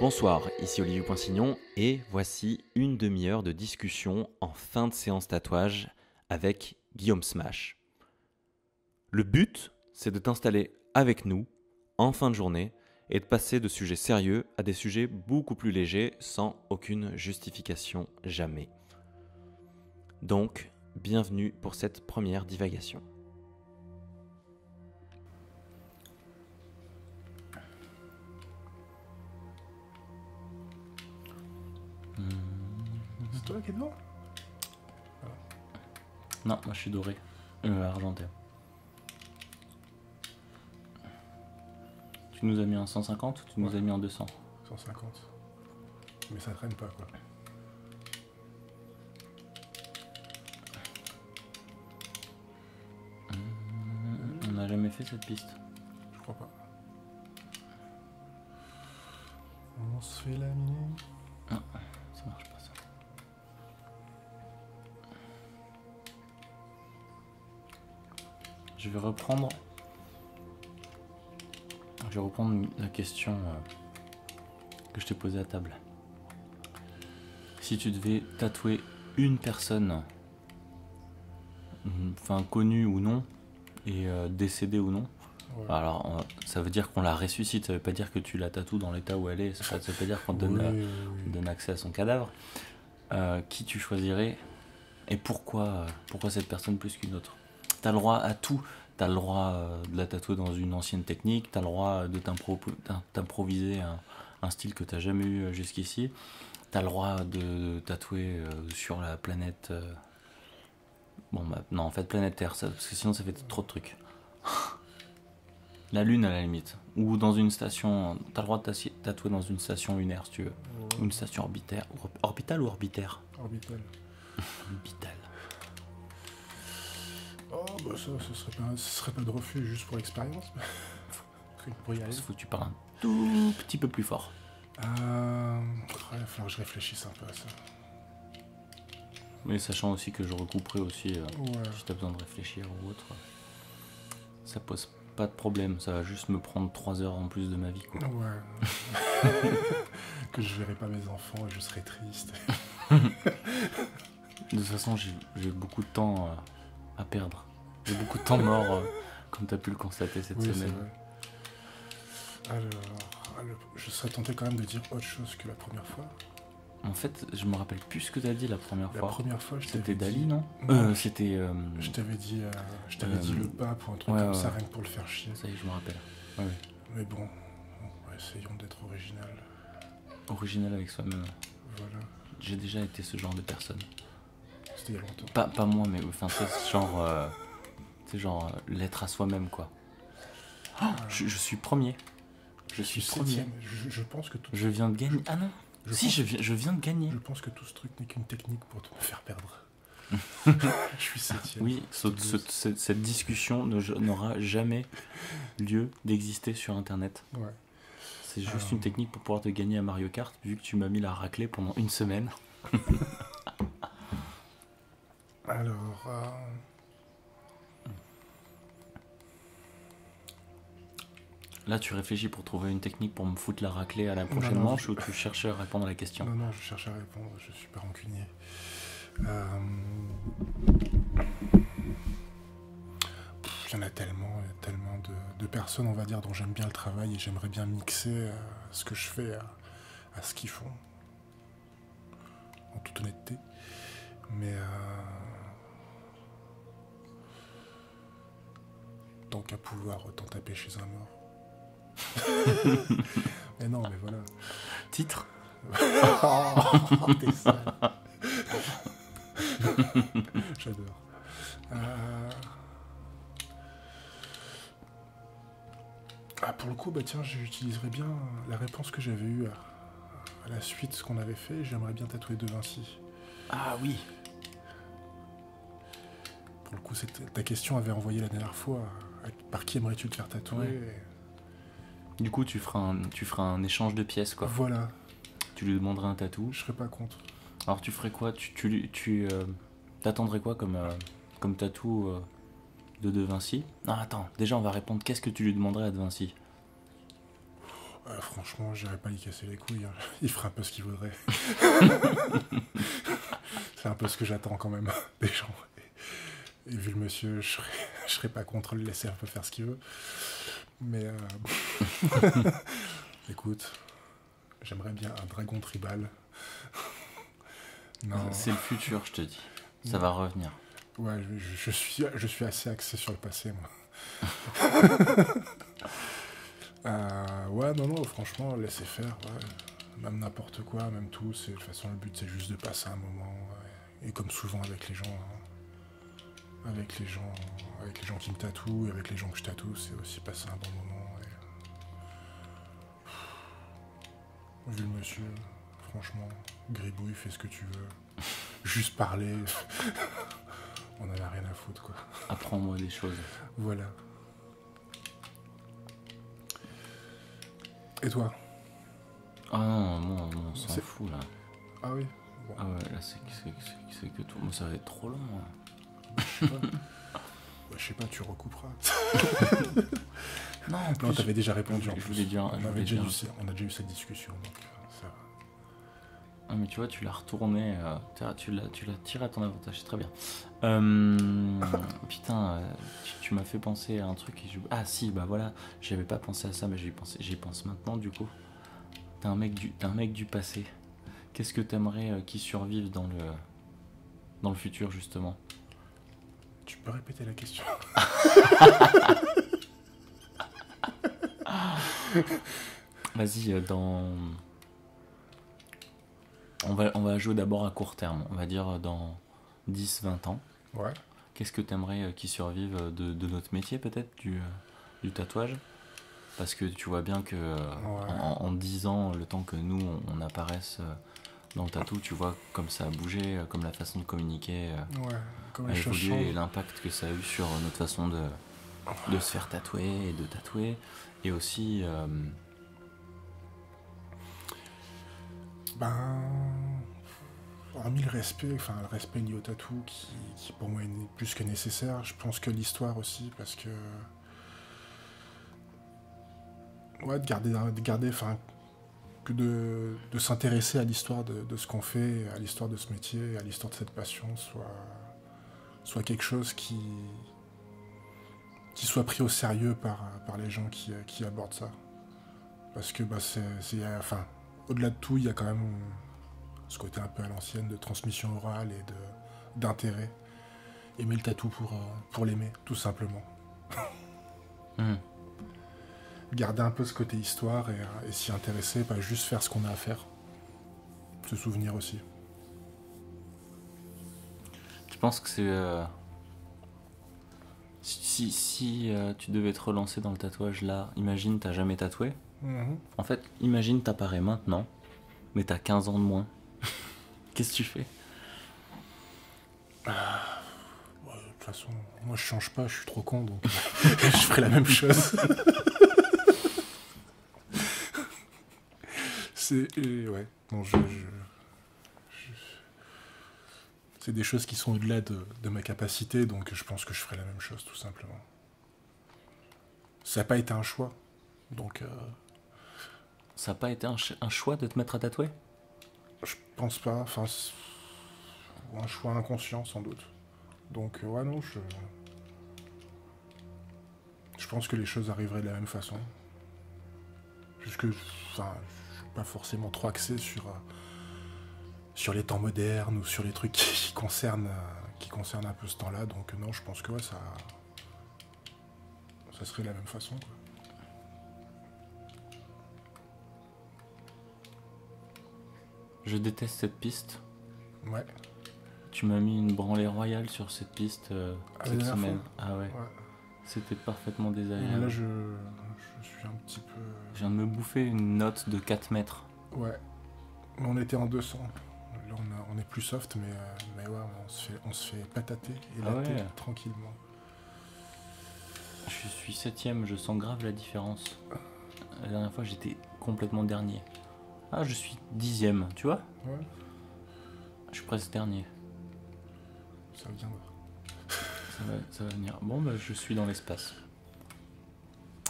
Bonsoir, ici Olivier Poinsignon et voici une demi-heure de discussion en fin de séance tatouage avec Guillaume Smash. Le but, c'est de t'installer avec nous en fin de journée et de passer de sujets sérieux à des sujets beaucoup plus légers sans aucune justification jamais. Donc, bienvenue pour cette première divagation. C'est toi qui es devant? Non, moi je suis doré. Argenté. Tu nous as mis en 150 ou tu nous as mis en 200? 150. Mais ça traîne pas quoi. On n'a jamais fait cette piste. Je crois pas. On se fait laminer. Ah, ça marche pas ça. Je vais reprendre la question que je t'ai posée à table. Si tu devais tatouer une personne, enfin connue ou non, et décédée ou non, Ouais. alors ça veut dire qu'on la ressuscite, ça veut pas dire que tu la tatoues dans l'état où elle est, ça veut pas dire qu'on te donne accès à son cadavre. Qui tu choisirais et pourquoi cette personne plus qu'une autre? T'as le droit à tout. T'as le droit de la tatouer dans une ancienne technique, t'as le droit de t'improviser un style que t'as jamais eu jusqu'ici, t'as le droit de tatouer sur la planète... non, en fait, planète Terre, parce que sinon ça fait trop de trucs. La Lune à la limite, ou dans une station... T'as le droit de tatouer dans une station lunaire si tu veux, ou une station orbitaire. Orbitale ou orbitaire? Orbital. Orbitale. Oh bah ça, ce serait pas de refus juste pour l'expérience. Pour y aller. Il faut que tu parles un tout petit peu plus fort. Il va falloir que je réfléchisse un peu à ça. Mais sachant aussi que je recouperai aussi Ouais. si t'as besoin de réfléchir ou autre. Ça pose pas de problème, ça va juste me prendre 3 heures en plus de ma vie quoi. Ouais. Que je verrai pas mes enfants et je serai triste. De toute façon j'ai beaucoup de temps à perdre. J'ai beaucoup de temps mort comme t'as pu le constater cette Oui, c'est semaine. vrai. Alors, je serais tenté quand même de dire autre chose que la première fois. En fait, je me rappelle plus ce que t'as dit la première La fois. première fois, je C'était t'avais Dali, dit... non Non, C'était... Je t'avais dit le pape ou un truc ouais, comme ouais. ça, rien que pour le faire chier. Ça y est, je me rappelle. Ouais, ouais. Mais bon, essayons d'être original. Original avec soi-même. Voilà, J'ai déjà été ce genre de personne. c'était il y a longtemps. Pas moi, mais enfin, c'est genre l'être à soi-même, quoi. Oh, je suis premier. Je suis premier. septième. Je pense que tout. Je viens de gagner. Ah non. Je viens de gagner. Je pense que tout ce truc n'est qu'une technique pour te faire perdre. Je suis septième. Oui, cette discussion n'aura jamais lieu d'exister sur Internet. Ouais. C'est juste une technique pour pouvoir te gagner à Mario Kart, vu que tu m'as mis la raclée pendant une semaine. Alors. Là, tu réfléchis pour trouver une technique pour me foutre la raclée à la prochaine Non, manche ou tu cherches à répondre à la question? Non, je cherche à répondre, je suis pas rancunier. Il y en a tellement de personnes, on va dire, dont j'aime bien le travail et j'aimerais bien mixer ce que je fais à ce qu'ils font. En toute honnêteté. Mais tant qu'à pouvoir, autant taper chez un mort. Mais non, mais voilà. Titre? Oh, t'es sale. J'adore. Pour le coup, bah tiens, j'utiliserais bien la réponse que j'avais eue à la suite de ce qu'on avait fait. J'aimerais bien tatouer De Vinci. Ah oui. Pour le coup, ta question avait envoyé la dernière fois. Par qui aimerais-tu te faire tatouer? Ouais. Du coup, tu feras un échange de pièces, quoi. Voilà. Tu lui demanderais un tatou. Je serais pas contre. Alors, tu ferais quoi? Tu t'attendrais quoi comme tatou de Vinci? Non, attends. Déjà, on va répondre. Qu'est-ce que tu lui demanderais à De Vinci? Franchement, j'irais pas lui casser les couilles. Hein. Il fera un peu ce qu'il voudrait. C'est un peu ce que j'attends quand même des gens. Et vu le monsieur, je serais pas contre le laisser un peu faire ce qu'il veut. Mais écoute, j'aimerais bien un dragon tribal. Non. C'est le futur, je te dis. Ça va revenir. Ouais, je suis assez axé sur le passé, moi. Ouais, non, franchement, laissez faire. Ouais. Même n'importe quoi, même tout. De toute façon, le but, c'est juste de passer un moment. Ouais. Et comme souvent avec les gens, hein, avec les gens qui me tatouent, et avec les gens que je tatoue, c'est aussi passer un bon moment. Et... Vu le monsieur, franchement, gribouille, fais ce que tu veux. Juste parler. On en a rien à foutre, quoi. Apprends-moi des choses. Voilà. Et toi? Ah non, moi, on s'en fout, là. Ah oui bon. Ah ouais, là, c'est que tout. Moi, ça va être trop long, là. Je sais pas. Je sais pas, tu recouperas. Non, t'avais déjà répondu en plus. Je voulais dire... On a déjà eu cette discussion, donc ça va. Ah mais tu vois, tu l'as retourné, tu l'as tiré à ton avantage, c'est très bien. Putain, tu m'as fait penser à un truc et ah si, bah voilà, j'avais pas pensé à ça, mais j'y pense maintenant du coup. T'es un mec du passé. Qu'est-ce que t'aimerais qu'il survive dans le futur justement? Tu peux répéter la question? Vas-y, On va jouer d'abord à court terme, on va dire dans 10-20 ans. Ouais. Qu'est-ce que tu aimerais qu'ils survivent de notre métier peut-être, du tatouage? Parce que tu vois bien que en 10 ans, le temps que nous on apparaisse dans le tatou, tu vois comme ça a bougé, comme la façon de communiquer comme a évolué et l'impact que ça a eu sur notre façon de se faire tatouer et de tatouer. Et aussi... hormis le respect lié au tatou qui pour moi est plus que nécessaire, je pense que l'histoire aussi, parce que ouais, de s'intéresser à l'histoire de ce qu'on fait, à l'histoire de ce métier, à l'histoire de cette passion, soit quelque chose qui soit pris au sérieux par les gens qui abordent ça. Parce que au-delà de tout, il y a quand même ce côté un peu à l'ancienne de transmission orale et d'intérêt. Aimer le tatou pour l'aimer, tout simplement. Garder un peu ce côté histoire et s'y intéresser, pas juste faire ce qu'on a à faire. Se souvenir aussi. Je pense que c'est... Si tu devais te relancer dans le tatouage là, imagine t'as jamais tatoué. En fait, imagine t'apparais maintenant, mais t'as 15 ans de moins. Qu'est-ce que tu fais? De toute façon, moi je change pas, je suis trop con, donc je ferai la même chose. Ouais. Bon, c'est des choses qui sont au-delà de ma capacité, donc je pense que je ferai la même chose, tout simplement. Ça n'a pas été un choix, donc... Ça n'a pas été un choix de te mettre à tatouer? Je pense pas, ou un choix inconscient, sans doute. Donc, ouais, non, je pense que les choses arriveraient de la même façon. Puisque, je suis pas forcément trop axé sur les temps modernes ou sur les trucs qui concernent un peu ce temps-là. Donc non, je pense que ouais, ça serait de la même façon, quoi. Je déteste cette piste. Ouais. Tu m'as mis une branlée royale sur cette piste cette semaine. Ah ouais. C'était parfaitement désagréable. Là, je suis un petit peu... Je viens de me bouffer une note de 4 mètres. Ouais. Mais on était en 200. Là, on est plus soft, mais ouais, on se fait patater et latter tranquillement. Je suis 7ème, je sens grave la différence. La dernière fois, j'étais complètement dernier. Ah, je suis 10ème, tu vois? Ouais. Je suis presque dernier. Ça viendra. Ça va venir. Bon, bah, je suis dans l'espace.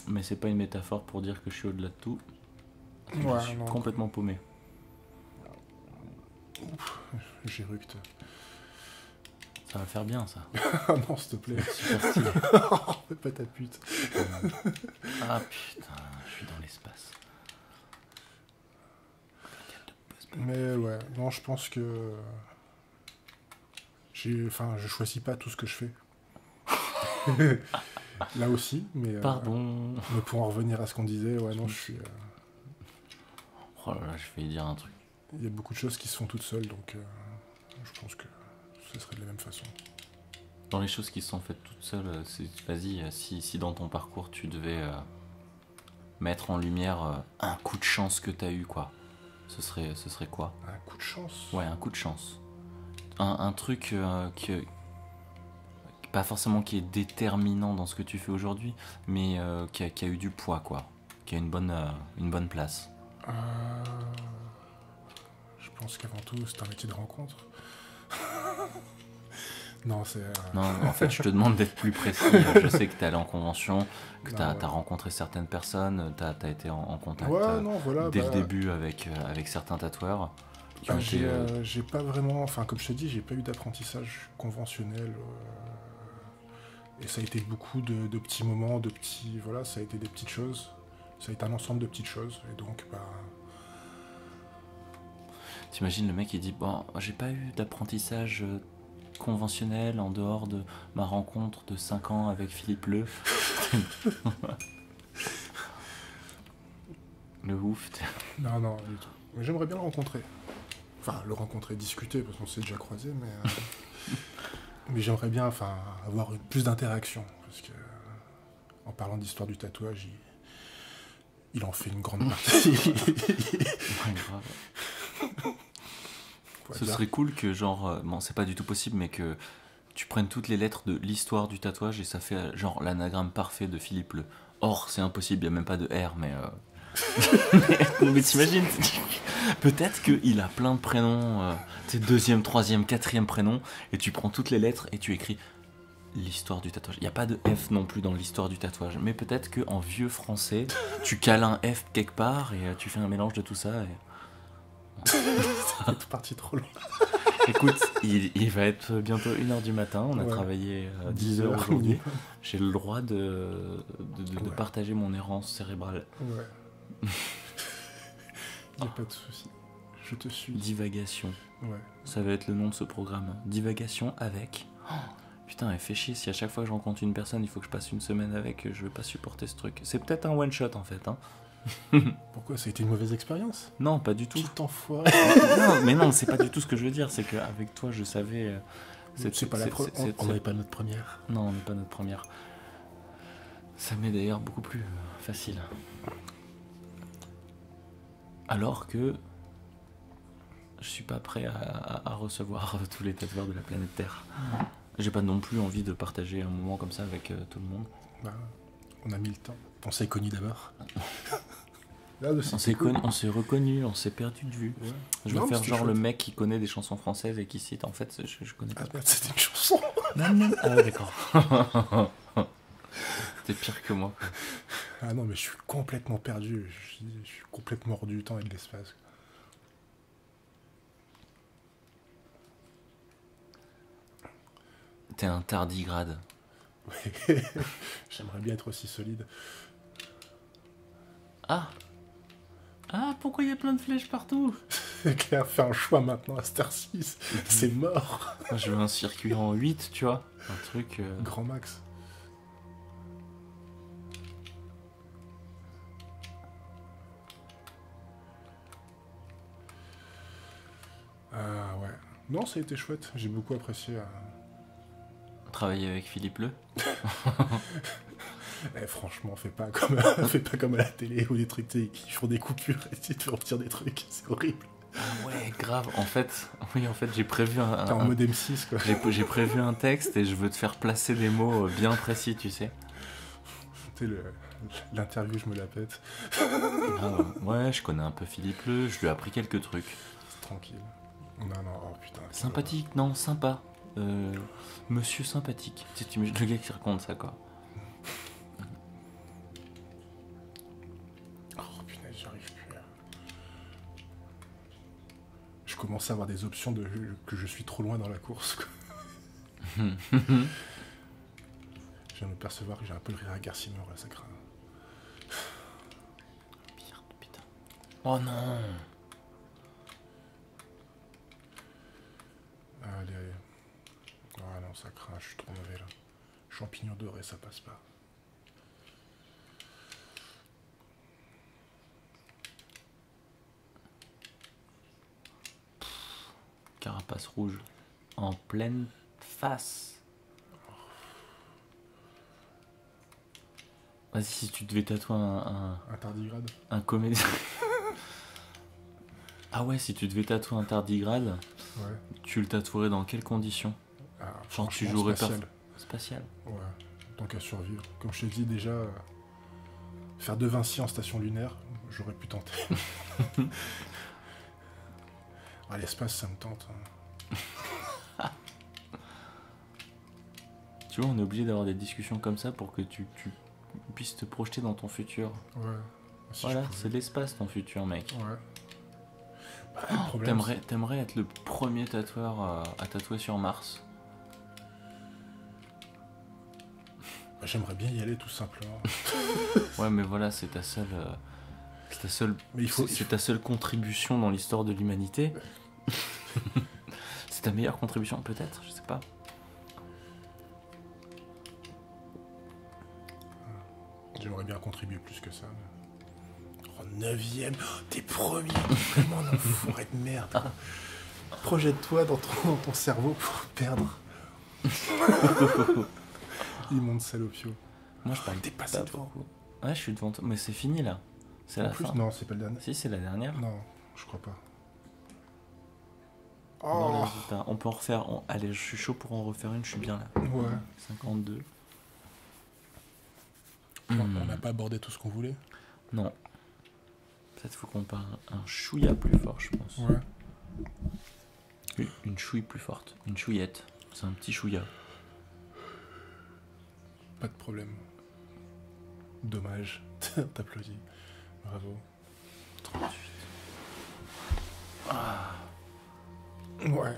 Mais c'est pas une métaphore pour dire que je suis au-delà de tout. Je suis complètement paumé. J'éructe. Ça va faire bien, ça. Ah non, s'il te plaît. Super stylé. Fais pas ta pute. Ah putain, je suis dans l'espace. Mais ouais, non, je pense que... je choisis pas tout ce que je fais. Là aussi, mais... Pardon. Mais pour en revenir à ce qu'on disait, ouais, non, je suis... Oh là là, je vais dire un truc. Il y a beaucoup de choses qui se font toutes seules, donc je pense que ce serait de la même façon. Dans les choses qui se sont faites toutes seules, vas-y, si dans ton parcours tu devais mettre en lumière un coup de chance que t'as eu, quoi, ce serait quoi? Un coup de chance? Ouais, un coup de chance. Un truc pas forcément qui est déterminant dans ce que tu fais aujourd'hui, mais qui a eu du poids, quoi. Qui a une bonne place. Je pense qu'avant tout, c'est un métier de rencontre. Non, c'est... Non, en fait, je te demande d'être plus précis. Je sais que t'es allé en convention, que t'as rencontré certaines personnes, t'as été en contact dès le début avec certains tatoueurs. J'ai pas vraiment... Enfin, comme je te dis, j'ai pas eu d'apprentissage conventionnel. Et ça a été beaucoup de petits moments, de petits... Voilà, ça a été des petites choses. Ça a été un ensemble de petites choses. Et donc, T'imagines le mec, il dit, bon, j'ai pas eu d'apprentissage conventionnel en dehors de ma rencontre de 5 ans avec Philippe Le. Le ouf. Non, non, du tout. Mais j'aimerais bien le rencontrer. Enfin, le rencontrer, discuter, parce qu'on s'est déjà croisés, mais... mais j'aimerais bien avoir plus d'interaction. Parce que, en parlant d'histoire du tatouage, il en fait une grande partie. Ouais, grave. Ce serait cool que, genre, bon, c'est pas du tout possible, mais que tu prennes toutes les lettres de l'histoire du tatouage et ça fait, genre, l'anagramme parfait de Philippe Le. Or, c'est impossible, il n'y a même pas de R, mais... mais t'imagines, peut-être qu'il a plein de prénoms, tes deuxième, troisième, quatrième prénom, et tu prends toutes les lettres et tu écris l'histoire du tatouage. Il n'y a pas de F non plus dans l'histoire du tatouage, mais peut-être qu'en vieux français, tu cales un F quelque part et tu fais un mélange de tout ça. C'est parti trop loin. Écoute, il va être bientôt 1h du matin, on a travaillé 10 heures aujourd'hui. J'ai le droit de partager mon errance cérébrale. Ouais. Il n'y a pas de souci. Je te suis. Divagation. Ouais. Ça va être le nom de ce programme. Divagation avec... Oh, putain, elle fait chier. Si à chaque fois que je rencontre une personne, il faut que je passe une semaine avec, je vais pas supporter ce truc. C'est peut-être un one-shot en fait. Hein. Pourquoi? Ça a été une mauvaise expérience? Non, pas du tout. Petit enfoiré. Non, mais non, c'est pas du tout ce que je veux dire. C'est qu'avec toi, je savais... C'est pas la première. On n'avait pas notre première. Non, on n'est pas notre première. Ça m'est d'ailleurs beaucoup plus facile. Alors que je suis pas prêt à recevoir tous les tatoueurs de la planète Terre. J'ai pas non plus envie de partager un moment comme ça avec tout le monde. Bah, on a mis le temps. On s'est connus d'abord. Là, on s'est reconnus, on s'est perdu de vue. Ouais. Je vais faire genre chouette. Le mec qui connaît des chansons françaises et qui cite, en fait, je connais pas. Ah merde, c'était une chanson. Non. Ah ouais, d'accord. T'es pire que moi. Ah non, mais je suis complètement perdu. Je suis complètement hors du temps et de l'espace. T'es un tardigrade. Ouais. J'aimerais bien être aussi solide. Ah, pourquoi il y a plein de flèches partout? Claire fait un choix maintenant à Star 6. C'est mort. Moi, je veux un circuit en 8, tu vois. Un truc... Grand max. Ouais. Non, ça a été chouette. J'ai beaucoup apprécié. Travailler avec Philippe Le. Franchement, fais pas comme à la télé ou des trucs qui font des coupures et tu te retires des trucs. C'est horrible. Ah ouais, grave. En fait, j'ai prévu un... T'es en mode M6, quoi. J'ai prévu un texte et je veux te faire placer des mots bien précis, tu sais. Tu sais, l'interview, je me la pète. Ah, ouais, je connais un peu Philippe Le, je lui ai appris quelques trucs. C'est tranquille. Non, oh putain. Sympathique, non, sympa. Monsieur sympathique. Tu le gars qui raconte ça, quoi. Oh putain, j'arrive plus. commencer à avoir des options que je suis trop loin dans la course, quoi. Je viens de me percevoir que j'ai un peu le rire à Garcimore, là, ça craint. Merde, putain. Oh non. Allez, allez. Ah non, ça craint, je suis trop mauvais, là. Champignon doré, ça passe pas. Carapace rouge. En pleine face. Vas-y, si tu devais tatouer Un tardigrade. un comédien... Ah ouais, si tu devais tatouer un tardigrade, Ouais. tu le tatouerais dans quelles conditions? Ah, Genre tu franchement, jouerais spatial. Spatial. Ouais, tant qu'à survivre. Comme je te dis déjà, faire De Vinci en station lunaire, j'aurais pu tenter. Ah, l'espace, ça me tente. Hein. Tu vois, on est obligé d'avoir des discussions comme ça pour que tu puisses te projeter dans ton futur. Ouais. Si Voilà, je pouvais. c'est l'espace ton futur, mec. Ouais. Bah, le problème, T'aimerais être le premier tatoueur à tatouer sur Mars. bah, j'aimerais bien y aller tout simplement. Ouais, mais voilà, c'est ta seule... Mais c'est ta seule contribution dans l'histoire de l'humanité. C'est ta meilleure contribution, peut-être, je sais pas. J'aimerais bien contribuer plus que ça. Oh, 9ème. Oh, t'es premier. Vraiment un enfoiré de merde. Projette-toi dans ton cerveau pour perdre. Immonde salopio. Moi, je parle T'es passé pas devant. beaucoup. Ouais, je suis devant toi. Mais c'est fini, là. C'est En la plus, fin. non, c'est pas le dernier. Si, c'est la dernière. Non, je crois pas. Dans les Oh résultats. On peut en refaire... Allez, je suis chaud pour en refaire une, je suis bien là. ouais. 52. On n'a pas abordé tout ce qu'on voulait. Non. Peut-être faut qu'on parle un chouïa plus fort, je pense. Ouais. Une chouille plus forte. Une chouillette. C'est un petit chouïa. Pas de problème. Dommage. T'applaudis. Bravo. 38. Ouais.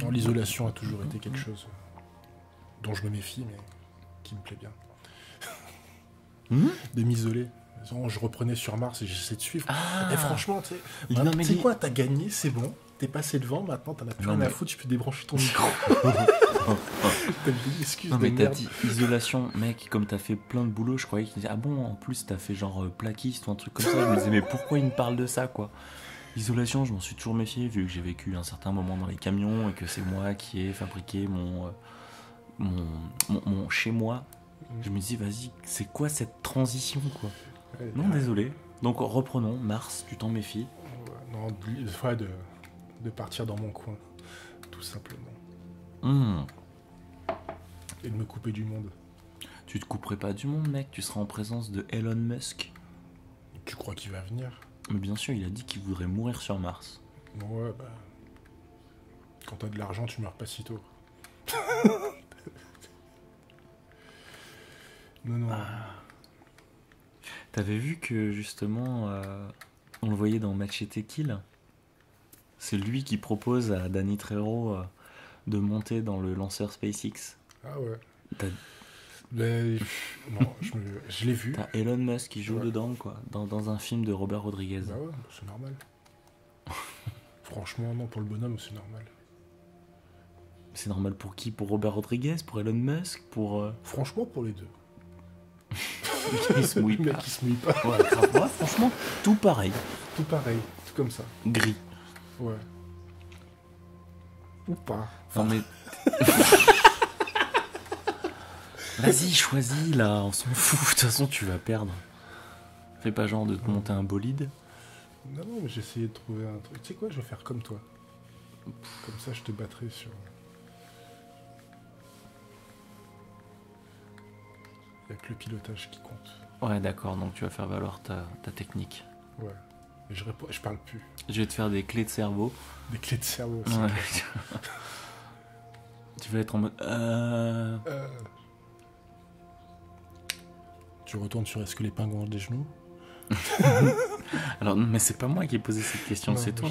Non, l'isolation a toujours été quelque chose dont je me méfie, mais qui me plaît bien. De m'isoler. Disons, je reprenais sur Mars et j'essaie de suivre. Et franchement, tu sais, Non, mais tu sais dis- quoi, t'as gagné, c'est bon. T'es passé devant, maintenant t'en as plus Non, rien à mais- foutre, tu peux débrancher ton micro. T'as une excuse Non de mais t'as merde. dit isolation, mec, comme t'as fait plein de boulot, je croyais qu'il disait ah bon, en plus t'as fait genre plaquiste ou un truc comme ça. Je me disais mais pourquoi il me parle de ça quoi? Isolation, je m'en suis toujours méfié vu que j'ai vécu un certain moment dans les camions et que c'est moi qui ai fabriqué mon chez moi. Je me dis vas-y, c'est quoi cette transition quoi? Ouais, Non désolé. Donc reprenons, Mars, tu t'en méfies. non, de partir dans mon coin, tout simplement. Et de me couper du monde. Tu te couperais pas du monde mec, tu seras en présence de Elon Musk. Tu crois qu'il va venir? Mais bien sûr, il a dit qu'il voudrait mourir sur Mars. Ouais, bah. Quand t'as de l'argent, tu meurs pas si tôt. Non, non. T'avais vu que justement, on le voyait dans Machete Kill. C'est lui qui propose à Danny Trejo de monter dans le lanceur SpaceX. Ah ouais. T'as Mais, non, je l'ai vu. t'as Elon Musk qui joue Ouais. dedans, quoi, dans un film de Robert Rodriguez. Bah ouais, c'est normal. Franchement, non, pour le bonhomme, c'est normal. C'est normal pour qui? Pour Robert Rodriguez? Pour Elon Musk? Pour... Franchement, pour les deux. Il se mouille Le mec pas. qui se mouille pas. Ouais, grave. Ouais, franchement, tout pareil. Tout pareil, tout comme ça. Gris. Ouais. Ou pas. Non mais... Vas-y, choisis là, on s'en fout. De toute façon, tu vas perdre. Fais pas genre de te monter un bolide. Non, non, mais j'ai essayé de trouver un truc. Tu sais quoi, je vais faire comme toi. Comme ça, je te battrai sur... Il n'y a que le pilotage qui compte. Ouais, d'accord, donc tu vas faire valoir ta technique. Ouais. Et je parle plus. Je vais te faire des clés de cerveau. Des clés de cerveau aussi. Ouais. Tu vas être en mode... Tu retournes sur est-ce que les pingouins ont des genoux? Alors, non, mais c'est pas moi qui ai posé cette question, Non, c'est toi.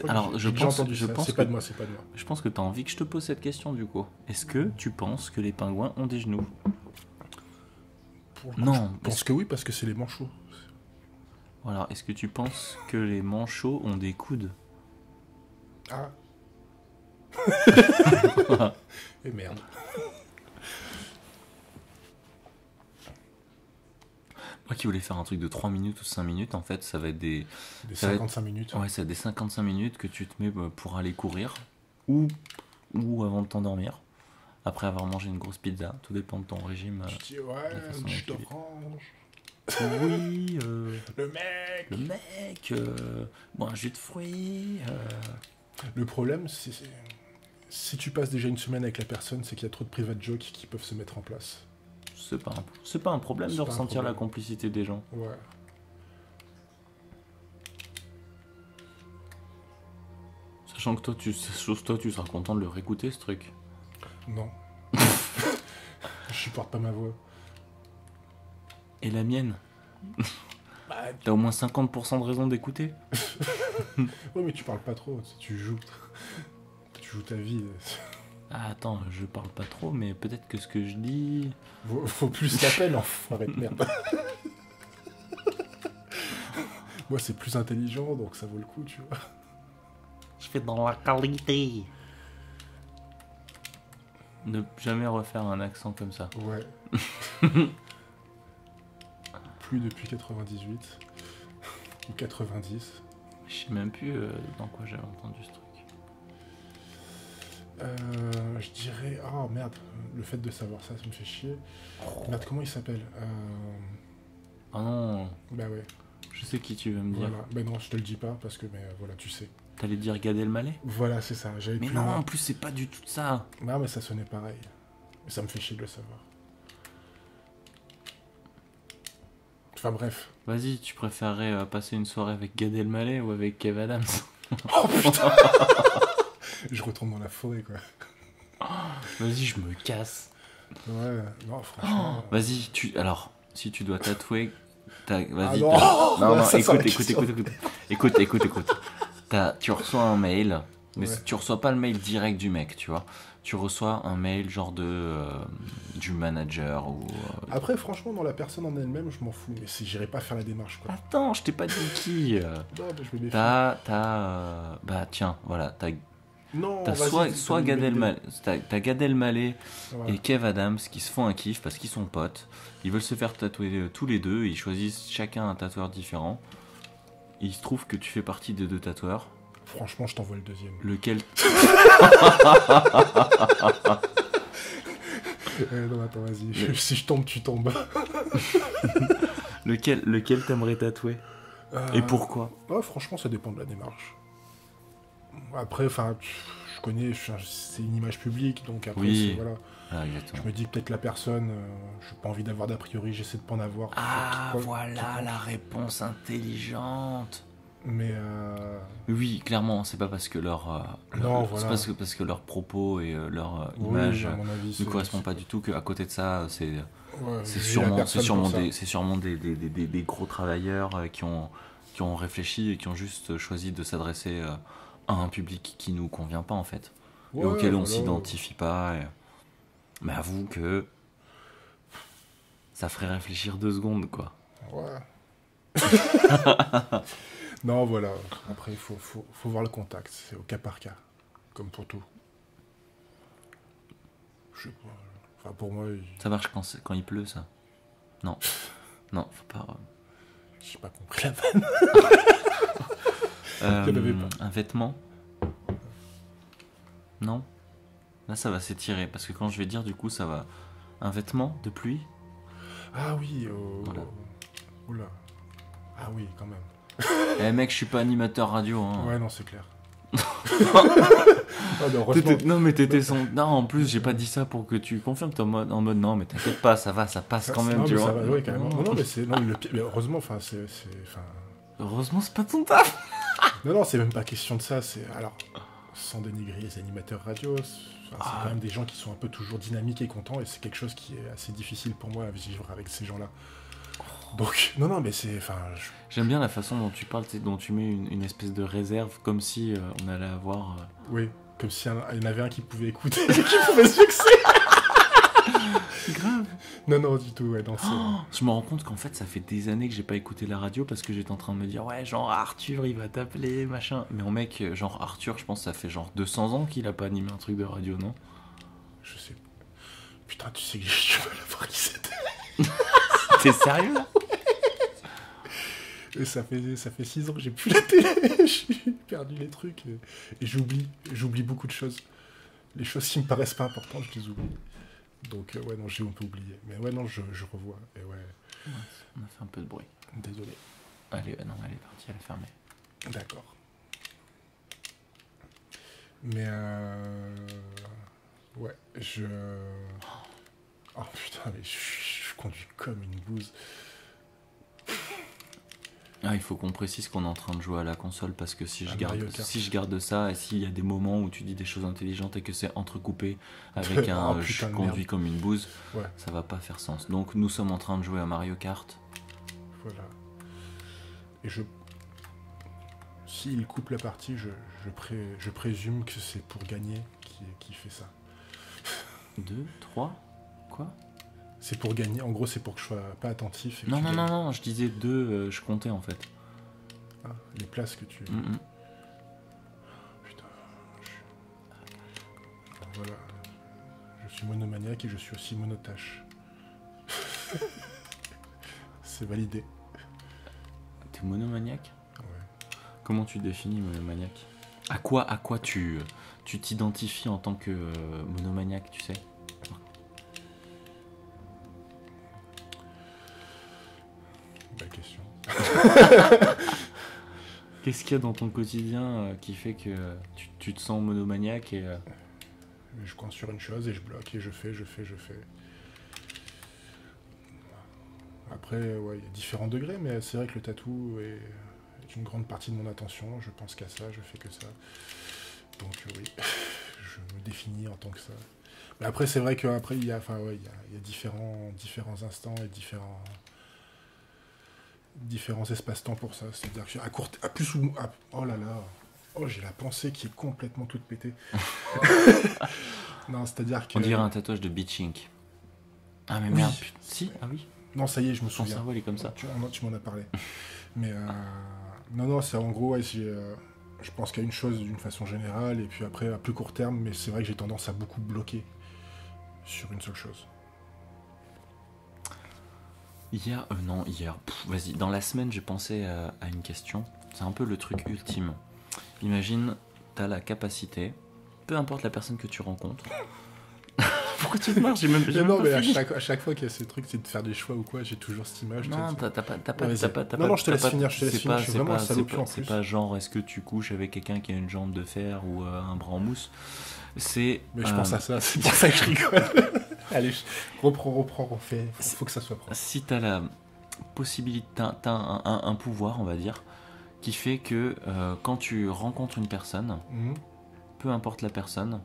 Alors, je pense c'est pas de moi, c'est pas de moi. Je pense que tu as envie que je te pose cette question, du coup. Est-ce que tu penses que les pingouins ont des genoux? Non, je pense que oui, parce que c'est les manchots. Alors, est-ce que tu penses que les manchots ont des coudes? Ah. Et merde. Moi qui voulais faire un truc de 3 minutes ou 5 minutes, en fait, ça va être des 55 minutes. Ouais, ça va être des 55 minutes que tu te mets pour aller courir ou avant de t'endormir, après avoir mangé une grosse pizza. Tout dépend de ton régime. Tu dis, ouais, façon une dont chute tu vis. d'orange. Oui, Le mec. bon, un jus de fruits. Le problème, c'est si tu passes déjà une semaine avec la personne, c'est qu'il y a trop de private jokes qui peuvent se mettre en place. C'est pas un problème C'est de pas un ressentir la problème. complicité des gens. Ouais. Sachant que toi, tu seras content de le réécouter, ce truc. Non. Je supporte pas ma voix. Et la mienne. Bah, T'as au moins 50% de raison d'écouter. ouais, mais tu parles pas trop, tu joues. Tu joues ta vie. Ah, attends, je parle pas trop, mais peut-être que ce que je dis... Faut plus la peine, enfoiré de merde. Moi, c'est plus intelligent, donc ça vaut le coup, tu vois. Je fais dans la qualité. Ne jamais refaire un accent comme ça. Ouais. Plus depuis 98 ou 90. Je sais même plus dans quoi j'avais entendu ce truc. Je dirais... Oh merde, le fait de savoir ça, ça me fait chier. Merde, comment il s'appelle Ah non, Bah ouais, je sais qui tu veux me dire. voilà. Bah non, je te le dis pas, parce que, mais voilà, tu sais. T'allais dire Gad Elmaleh? Voilà, c'est ça, j'avais Mais plus non, loin. en plus c'est pas du tout ça. Non, mais ça sonnait pareil. Et ça me fait chier de le savoir. Enfin bref. Vas-y, tu préférerais passer une soirée avec Gad Elmaleh ou avec Kev Adams? Oh putain. Je retourne dans la forêt, quoi. Vas-y, je me casse. Ouais, non, franchement... Vas-y, alors, si tu dois tatouer... Vas-y, Ah non. non, Ça sent la écoute. Écoute. Tu reçois un mail, mais Ouais. tu reçois pas le mail direct du mec, tu vois. Tu reçois un mail genre du manager ou... Après, franchement, dans la personne en elle-même, je m'en fous. Mais j'irai pas faire la démarche, quoi. Attends, je t'ai pas dit qui. Non, mais je me méfie. Bah tiens, voilà, t'as Non, soit vas-y, Gad t'as une Elmaleh, t'as Gad Elmaleh Voilà. et Kev Adams qui se font un kiff parce qu'ils sont potes. Ils veulent se faire tatouer tous les deux. Ils choisissent chacun un tatoueur différent. Il se trouve que tu fais partie des 2 tatoueurs. Franchement, je t'envoie le deuxième. Lequel... Non, attends, vas-y. Si je tombe, tu tombes. lequel t'aimerais tatouer? Et pourquoi? Ouais, franchement, ça dépend de la démarche. Après, enfin, je connais, c'est une image publique, donc après, Oui. voilà. Ah, exactement. Je me dis que peut-être la personne, j'ai pas envie d'avoir d'a priori, j'essaie de pas en avoir. Ah, Ouais, voilà la réponse intelligente. Mais Oui, clairement, c'est pas parce que Non, c'est voilà. parce que leurs propos et leur oui, image à mon avis, ne c'est- correspondent pas du tout qu'à côté de ça, c'est ouais, c'est j'ai la sûrement, personne pour ça. c'est sûrement des gros travailleurs qui ont réfléchi et qui ont juste choisi de s'adresser à un public qui nous convient pas en fait, et Ouais, auquel on voilà. s'identifie pas. Mais avoue que ça ferait réfléchir 2 secondes, quoi. Ouais. Non, voilà. Après, il faut voir le contact. C'est au cas par cas. Comme pour tout. Je sais pas. Enfin, pour moi, Ça marche quand il pleut, ça? Non. Non, faut pas... j'ai pas compris la vanne. Euh, Il y en avait pas. un vêtement? Non? Là, ça va s'étirer, parce que quand je vais dire, du coup, ça va... Un vêtement de pluie? Ah oui. Voilà. Oula. Ah oui, quand même. Eh mec, je suis pas animateur radio, hein. Ouais, non, c'est clair. Ah, mais heureusement. Non, mais t'étais son... Non, en plus, j'ai pas dit ça pour que tu confirmes, t'es en mode non, mais t'inquiète pas, ça va, ça passe Ça- quand même, non, tu mais vois. ça va, ouais, carrément. Non, mais c'est. Non, mais le pire- mais heureusement, enfin, enfin, Heureusement, c'est pas ton taf. non, c'est même pas question de ça. C'est. Alors, sans dénigrer les animateurs radio, c'est quand même des gens qui sont un peu toujours dynamiques et contents, et c'est quelque chose qui est assez difficile pour moi à vivre avec ces gens-là. Donc, non, mais c'est... Enfin, J'aime bien la façon dont tu parles, dont tu mets une espèce de réserve, comme si on allait avoir... Oui, comme s'il y en avait un qui pouvait écouter, qui pouvait se fixer. Grave. Non, du tout, ouais, non, c'est... Je me rends compte qu'en fait, ça fait des années que j'ai pas écouté la radio parce que j'étais en train de me dire, ouais, genre Arthur, il va t'appeler, machin. Mais en mec, genre Arthur, je pense que ça fait genre 200 ans qu'il a pas animé un truc de radio, non? Je sais. Putain, tu sais que j'ai du mal à voir qui c'était. T'es sérieux là? Et ça fait 6 ans que j'ai plus la télé. J'ai perdu les trucs. Et j'oublie beaucoup de choses. Les choses qui me paraissent pas importantes, je les oublie. Donc, ouais, non, j'ai un peu oublié. Mais ouais, non, je revois. Et ouais. On a fait un peu de bruit. Désolé. Allez, non, elle est partie, elle est fermée. D'accord. Mais ouais, oh putain, mais je conduis comme une bouse. Ah, il faut qu'on précise qu'on est en train de jouer à la console parce que si je garde ça et s'il y a des moments où tu dis des choses intelligentes et que c'est entrecoupé avec un oh, je conduis comme une bouse, ouais. Ça va pas faire sens. Donc nous sommes en train de jouer à Mario Kart. Voilà. Et s'il coupe la partie, je présume que c'est pour gagner qui fait ça. 2, 3, quoi? C'est pour gagner, en gros c'est pour que je sois pas attentif. Et Non, je disais 2, je comptais en fait. Ah, les places que tu... Putain. Alors, voilà. Je suis monomaniaque et je suis aussi monotache. C'est validé. T'es monomaniaque? Ouais. Comment tu définis monomaniaque? À quoi tu t'identifies en tant que monomaniaque, tu sais? Belle question. Qu'est-ce qu'il y a dans ton quotidien qui fait que tu te sens monomaniaque et... Je coince sur une chose et je bloque et je fais. Après, ouais, il y a différents degrés, mais c'est vrai que le tatou est une grande partie de mon attention. Je pense qu'à ça, je fais que ça. Donc oui, je me définis en tant que ça. Mais après, c'est vrai qu'après, il y a différents instants et différents espaces-temps pour ça. C'est-à-dire que oh là là, oh, j'ai la pensée qui est complètement toute pétée. Non, c'est-à-dire que... On dirait un tatouage de Beach Inc. Ah mais merde, putain. Si, ah oui. Non, ça y est, je me Ton souviens. cerveau il est comme ça. Tu m'en as parlé. Mais non, c'est en gros, ouais, je pense qu'à une chose d'une façon générale, et puis après à plus court terme, mais c'est vrai que j'ai tendance à beaucoup bloquer sur une seule chose. Hier, vas-y, dans la semaine j'ai pensé à une question, c'est un peu le truc ultime. Imagine, t'as la capacité, peu importe la personne que tu rencontres... Pourquoi tu te marres? J'ai même non, mais pas fini. à chaque fois qu'il y a ces trucs, c'est de faire des choix ou quoi, j'ai toujours cette image. Non, t'as pas. Non, je te laisse finir, je suis vraiment un c'est salopio en plus. C'est pas genre, est-ce que tu couches avec quelqu'un qui a une jambe de fer ou un bras en mousse? C'est. Mais je pense à ça, c'est pour ça que je rigole. Allez, reprends, refais. Faut que ça soit propre. Si t'as la possibilité, t'as un pouvoir, on va dire, qui fait que quand tu rencontres une personne, peu importe la personne,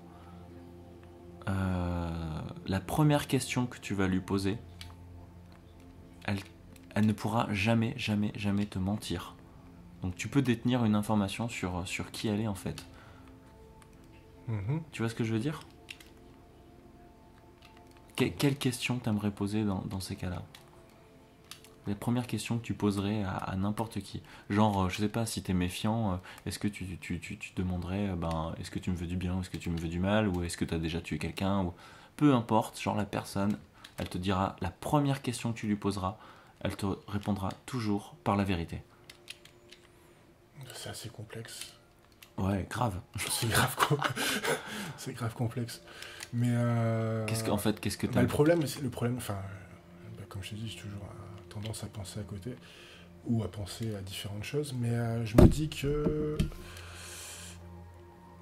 la première question que tu vas lui poser, elle ne pourra jamais te mentir. Donc tu peux détenir une information sur qui elle est en fait. Tu vois ce que je veux dire? Quelle question t'aimerais poser dans ces cas-là? La première question que tu poserais à n'importe qui. Genre, je sais pas, si t'es méfiant, est-ce que tu demanderais, est-ce que tu me veux du bien ou est-ce que tu me veux du mal, ou est-ce que t'as déjà tué quelqu'un, ou... Peu importe, genre la personne, elle te dira, la première question que tu lui poseras, elle te répondra toujours par la vérité. C'est assez complexe. Ouais, grave. C'est grave, quoi. C'est grave complexe. Mais qu'est-ce que t'as... Le problème, enfin, comme je te dis, j'ai toujours tendance à penser à côté ou à penser à différentes choses, mais je me dis que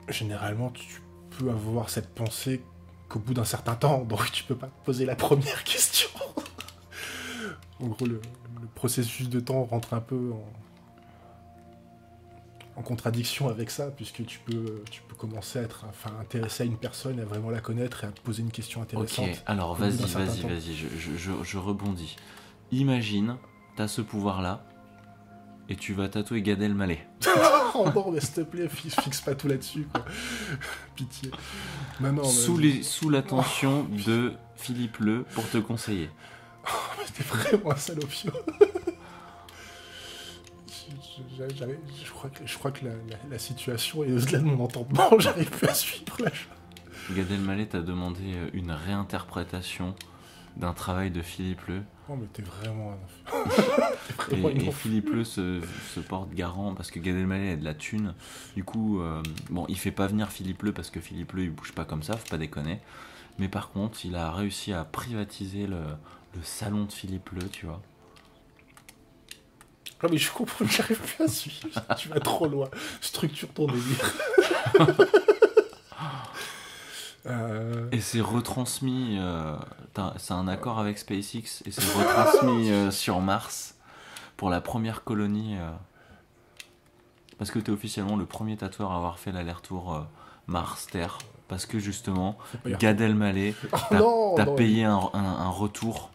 généralement tu peux avoir cette pensée qu'au bout d'un certain temps, donc tu peux pas te poser la première question. En gros, le processus de temps rentre un peu en contradiction avec ça, puisque tu peux commencer à être intéressé à une personne, à vraiment la connaître et à te poser une question intéressante. Ok, alors vas-y, je rebondis. Imagine, t'as ce pouvoir-là, et tu vas tatouer Gad Elmaleh. Oh non, mais s'il te plaît, fixe pas tout là-dessus, quoi. Pitié. Non, Sous l'attention de Philippe Le pour te conseiller. Oh, mais t'es vraiment un salopio. Je crois que la situation est au-delà de mon entendement, j'arrive plus à suivre là. Gad Elmaleh t'a demandé une réinterprétation d'un travail de Philippe Le. Oh mais t'es vraiment Et Philippe Le se porte garant parce que Gad Elmaleh a de la thune. Du coup, bon, il fait pas venir Philippe Le parce que Philippe Le il bouge pas comme ça, faut pas déconner. Mais par contre, il a réussi à privatiser le salon de Philippe Le, tu vois. Non mais je comprends, j'arrive plus à suivre. Tu vas trop loin. Structure ton délire. Et c'est retransmis, c'est un accord avec SpaceX, et c'est retransmis sur Mars pour la première colonie, parce que t'es officiellement le premier tatoueur à avoir fait l'aller-retour Mars-Terre, parce que justement, Gad Elmaleh t'a payé un retour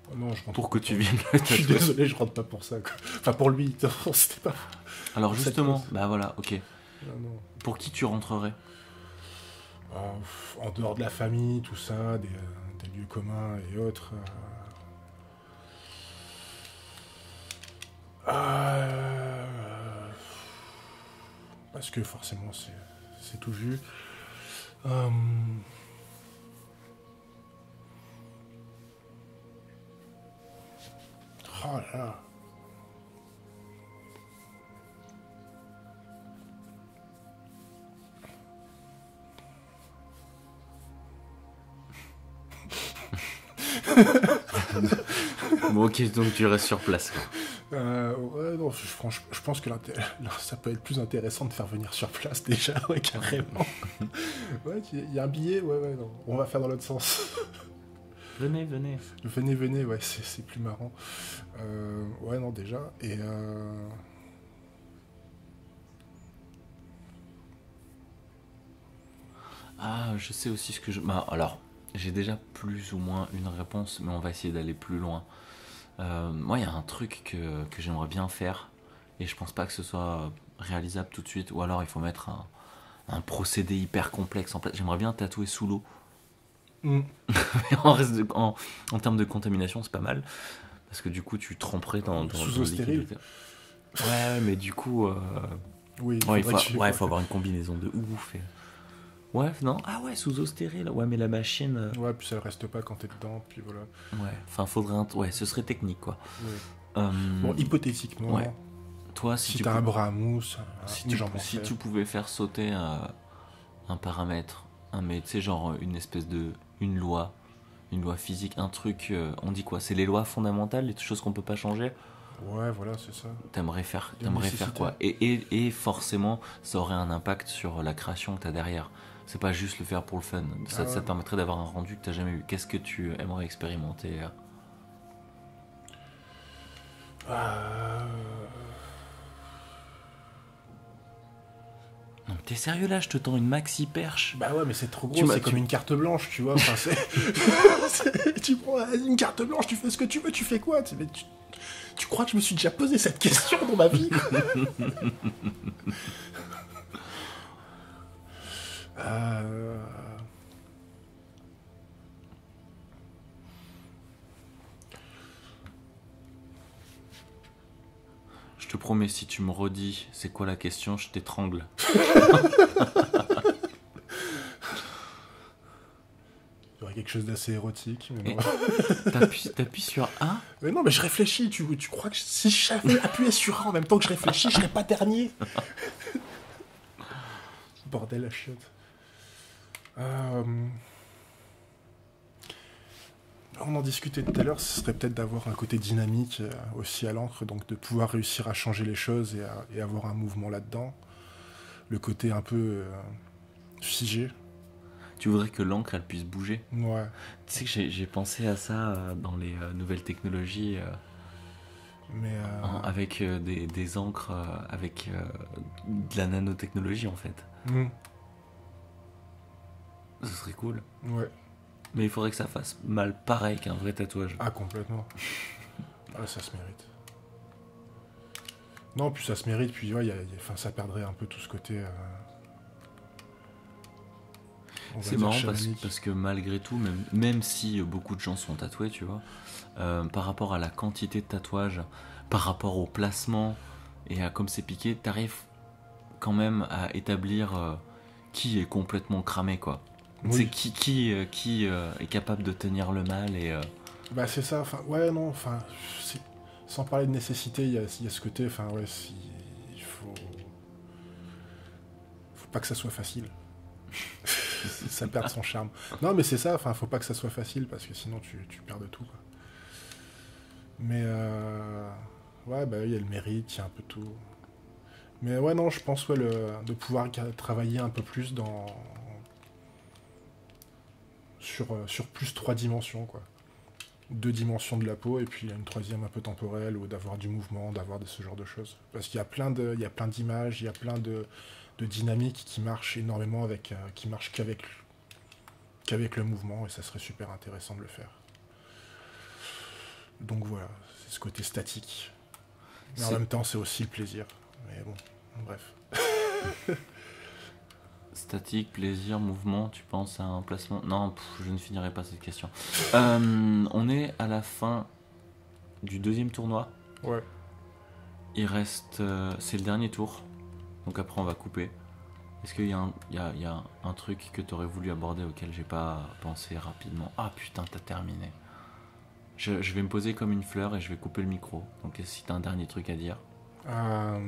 pour que tu viennes le tatouer. Je suis désolé, je rentre pas pour ça, quoi. Enfin pour lui, c'était pas... Alors justement, bah voilà, ok. Non. Pour qui tu rentrerais? En dehors de la famille, tout ça, des lieux communs et autres. Parce que forcément, c'est tout vu. Oh là là. Bon, ok, donc tu restes sur place. Ouais, non, je pense que ça peut être plus intéressant de faire venir sur place déjà, ouais, carrément. Ouais, il y a un billet, ouais, non, on va faire dans l'autre sens. Venez, ouais, c'est plus marrant. Ouais, non, déjà, et... Ah, je sais aussi ce que je... Bah, alors, j'ai déjà plus ou moins une réponse, mais on va essayer d'aller plus loin. Moi, il y a un truc que j'aimerais bien faire, et je pense pas que ce soit réalisable tout de suite, ou alors il faut mettre un procédé hyper complexe en place. J'aimerais bien tatouer sous l'eau. En termes de contamination, c'est pas mal, parce que du coup, tu tremperais dans sous eau stérile. Ouais, mais du coup... Oui, il faut avoir une combinaison de ouf. Ouais, non. Ah ouais, sous eau stérile. Ouais, mais la machine... Ouais, puis ça reste pas quand t'es dedans, puis voilà. Ouais, enfin, faudrait... Ouais, ce serait technique, quoi. Ouais. Bon, hypothétiquement... Ouais. Toi, si t'as un bras à mousse... Si tu pouvais faire sauter un paramètre, mais tu sais, genre une espèce de... Une loi physique, un truc... on dit quoi? C'est les lois fondamentales, les choses qu'on peut pas changer? Ouais, voilà, c'est ça. T'aimerais faire quoi? Et forcément, ça aurait un impact sur la création que t'as derrière. C'est pas juste le faire pour le fun. Ça te permettrait d'avoir un rendu que t'as jamais eu. Qu'est-ce que tu aimerais expérimenter? Non, t'es sérieux là? Je te tends une maxi perche. Bah ouais, mais c'est trop gros, c'est comme une carte blanche, tu vois. Enfin, tu prends une carte blanche, tu fais ce que tu veux, tu fais quoi? Tu crois que je me suis déjà posé cette question dans ma vie? Je te promets, si tu me redis c'est quoi la question, je t'étrangle. Il y aurait quelque chose d'assez érotique. Mais non. T'appuies sur A? Mais non, mais je réfléchis. Tu crois que si j'avais appuyé sur A en même temps que je réfléchis, je serais pas dernier? Bordel à chiotte. On en discutait tout à l'heure, ce serait peut-être d'avoir un côté dynamique aussi à l'encre, donc de pouvoir réussir à changer les choses et avoir un mouvement là-dedans. Le côté un peu figé. Tu voudrais que l'encre elle puisse bouger? Ouais. Tu sais que j'ai pensé à ça dans les nouvelles technologies, avec des encres avec de la nanotechnologie en fait. Ce serait cool. Ouais. Mais il faudrait que ça fasse mal pareil qu'un vrai tatouage. Ah, complètement. Ah, ça se mérite. Non, puis ça se mérite, puis ouais, enfin, ça perdrait un peu tout ce côté... C'est marrant parce que malgré tout, même si beaucoup de gens sont tatoués, tu vois, par rapport à la quantité de tatouages, par rapport au placement et à comme c'est piqué, t'arrives quand même à établir qui est complètement cramé, quoi. Oui. C'est qui est capable de tenir le mal et... Bah c'est ça, enfin, ouais, non, enfin, sans parler de nécessité, il y a ce côté, enfin, ouais, il faut pas que ça soit facile. Ça perd son charme. Non, mais c'est ça, enfin, faut pas que ça soit facile, parce que sinon tu perds de tout, quoi. Mais, ouais, bah il y a le mérite, il y a un peu tout. Mais ouais, non, je pense, ouais, de pouvoir travailler un peu plus sur plus 3 dimensions, quoi. 2 dimensions de la peau, et puis une 3e un peu temporelle, ou d'avoir du mouvement, d'avoir ce genre de choses. Parce qu'il y a plein d'images, il y a plein de dynamiques qui marchent énormément qui marchent qu'avec le mouvement, et ça serait super intéressant de le faire. Donc voilà, c'est ce côté statique. Mais en même temps, c'est aussi le plaisir. Mais bon, bref. Statique, plaisir, mouvement, tu penses à un placement? Non, je ne finirai pas cette question. On est à la fin du 2e tournoi. Ouais. Il reste... c'est le dernier tour. Donc après, on va couper. Est-ce qu'il y a un truc que tu aurais voulu aborder auquel j'ai pas pensé rapidement? Ah putain, t'as terminé. Je vais me poser comme une fleur et je vais couper le micro. Donc si t'as un dernier truc à dire. Bah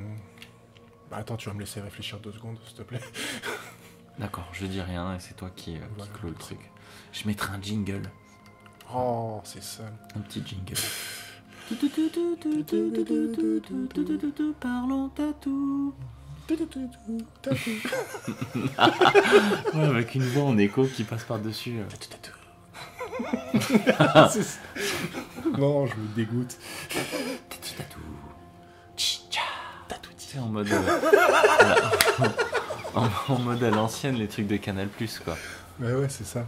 attends, tu vas me laisser réfléchir 2 secondes, s'il te plaît. D'accord, je dis rien et c'est toi qui clôt le truc. Je mettrai un jingle. Oh, c'est ça. Un petit jingle. Parlons tatou. Ouais, avec une voix en écho qui passe par-dessus. Non, je me dégoûte. C'est en mode en mode à l'ancienne, les trucs de Canal+, quoi. Ouais, c'est ça.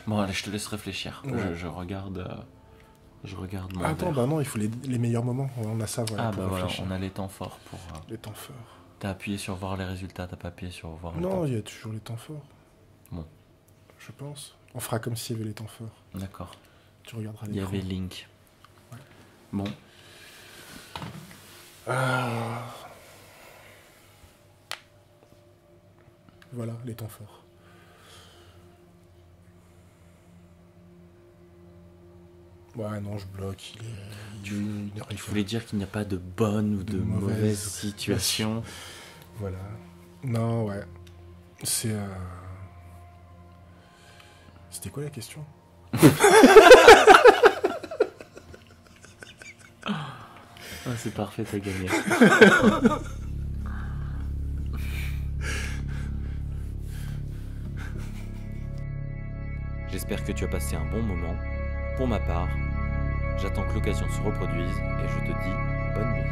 Bon, allez, je te laisse réfléchir. Ouais. Je regarde mon Attends, verre. bah non, il faut les meilleurs moments. On a ça, voilà. Ah bah voilà, on a les temps forts pour... Les temps forts. T'as appuyé sur voir les résultats, t'as pas appuyé sur voir le temps. Non, il y a toujours les temps forts. Bon. Je pense. On fera comme s'il y avait les temps forts. D'accord. Tu regarderas l'écran. Il y avait Link. Ouais. Bon. Voilà, les temps forts. Ouais, non, je bloque. Il voulais dire qu'il n'y a pas de bonne ou de mauvaise situation. Voilà. Non, ouais. C'était quoi la question? C'est parfait, t'as gagné. J'espère que tu as passé un bon moment. Pour ma part, j'attends que l'occasion se reproduise et je te dis bonne nuit.